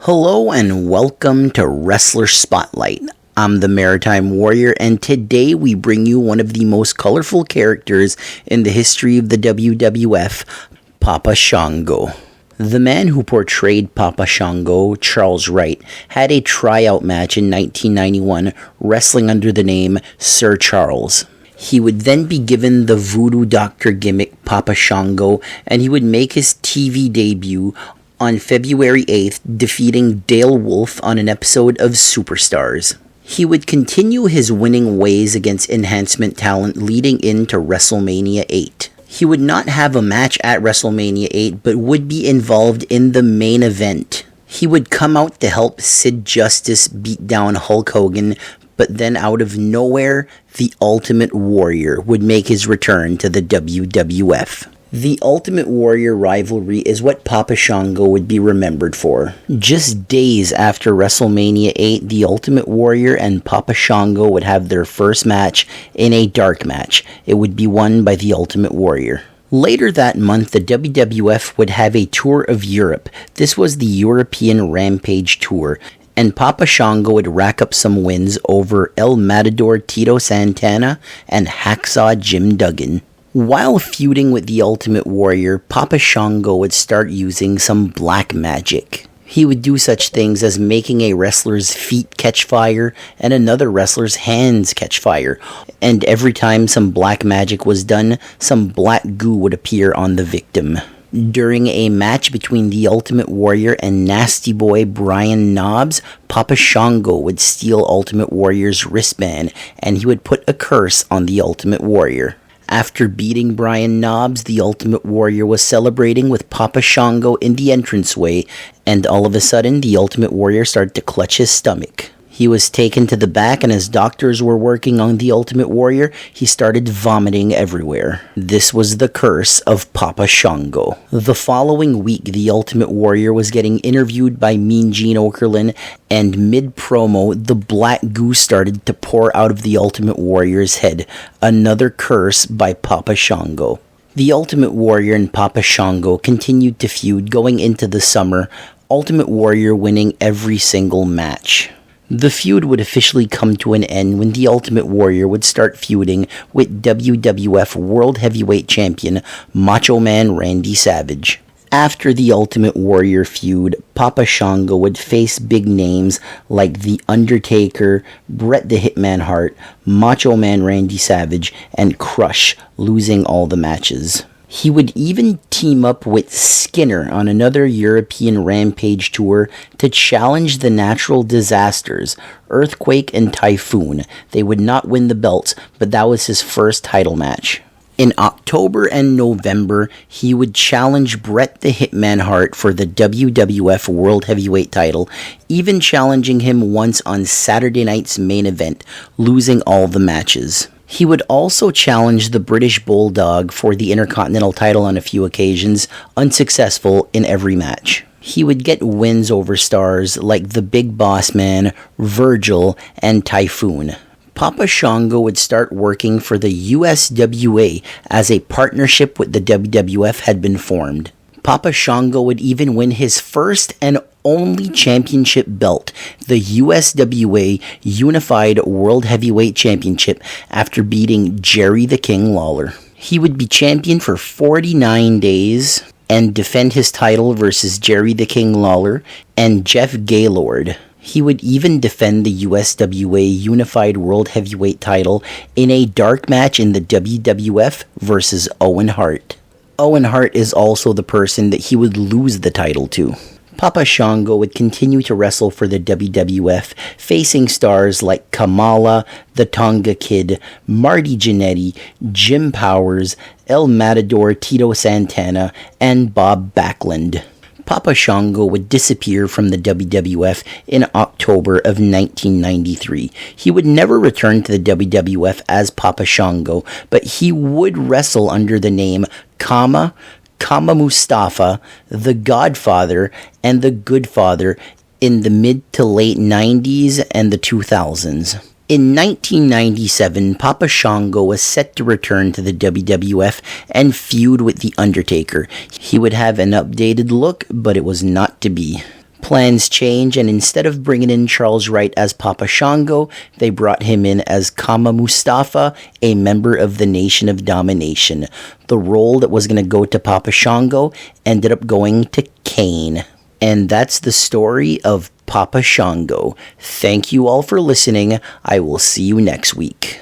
Hello and welcome to Wrestler Spotlight. I'm the Maritime Warrior, and today we bring you one of the most colorful characters in the history of the WWF, Papa Shango. The man who portrayed Papa Shango, Charles Wright, had a tryout match in 1991 wrestling under the name Sir Charles. He would then be given the voodoo doctor gimmick Papa Shango, and he would make his TV debut on February 8th, defeating Dale Wolf on an episode of Superstars. He would continue his winning ways against enhancement talent leading into WrestleMania 8. He would not have a match at WrestleMania 8, but would be involved in the main event. He would come out to help Sid Justice beat down Hulk Hogan, but then out of nowhere, the Ultimate Warrior would make his return to the WWF. The Ultimate Warrior rivalry is what Papa Shango would be remembered for. Just days after WrestleMania 8, the Ultimate Warrior and Papa Shango would have their first match in a dark match. It would be won by the Ultimate Warrior. Later that month, the WWF would have a tour of Europe. This was the European Rampage Tour, and Papa Shango would rack up some wins over El Matador Tito Santana and Hacksaw Jim Duggan. While feuding with the Ultimate Warrior, Papa Shango would start using some black magic. He would do such things as making a wrestler's feet catch fire and another wrestler's hands catch fire. And every time some black magic was done, some black goo would appear on the victim. During a match between the Ultimate Warrior and Nasty Boy Brian Knobbs, Papa Shango would steal Ultimate Warrior's wristband, and he would put a curse on the Ultimate Warrior. After beating Brian Knobbs, the Ultimate Warrior was celebrating with Papa Shango in the entranceway, and all of a sudden, the Ultimate Warrior started to clutch his stomach. He was taken to the back, and as doctors were working on the Ultimate Warrior, he started vomiting everywhere. This was the curse of Papa Shango. The following week, the Ultimate Warrior was getting interviewed by Mean Gene Okerlund, and mid-promo, the black goo started to pour out of the Ultimate Warrior's head. Another curse by Papa Shango. The Ultimate Warrior and Papa Shango continued to feud going into the summer, Ultimate Warrior winning every single match. The feud would officially come to an end when the Ultimate Warrior would start feuding with WWF World Heavyweight Champion Macho Man Randy Savage. After the Ultimate Warrior feud, Papa Shango would face big names like The Undertaker, Bret the Hitman Hart, Macho Man Randy Savage, and Crush, losing all the matches. He would even team up with Skinner on another European Rampage tour to challenge the natural disasters, Earthquake and Typhoon. They would not win the belts, but that was his first title match. In October and November, he would challenge Bret the Hitman Hart for the WWF World Heavyweight title, even challenging him once on Saturday night's main event, losing all the matches. He would also challenge the British Bulldog for the Intercontinental title on a few occasions, unsuccessful in every match. He would get wins over stars like the Big Boss Man, Virgil, and Typhoon. Papa Shango would start working for the USWA as a partnership with the WWF had been formed. Papa Shango would even win his first and only championship belt, the USWA Unified World Heavyweight Championship, after beating Jerry the King Lawler. He would be champion for 49 days and defend his title versus Jerry the King Lawler and Jeff Gaylord. He would even defend the USWA Unified World Heavyweight title in a dark match in the WWF versus Owen Hart. Owen Hart is also the person that he would lose the title to. Papa Shango would continue to wrestle for the WWF, facing stars like Kamala, the Tonga Kid, Marty Jannetty, Jim Powers, El Matador Tito Santana, and Bob Backlund. Papa Shango would disappear from the WWF in October of 1993. He would never return to the WWF as Papa Shango, but he would wrestle under the name Kama Mustafa, The Godfather, and The Good Father in the mid to late 90s and the 2000s. In 1997, Papa Shango was set to return to the WWF and feud with The Undertaker. He would have an updated look, but it was not to be. Plans change, and instead of bringing in Charles Wright as Papa Shango, they brought him in as Kama Mustafa, a member of the Nation of Domination. The role that was going to go to Papa Shango ended up going to Kane. And that's the story of Papa Shango. Thank you all for listening. I will see you next week.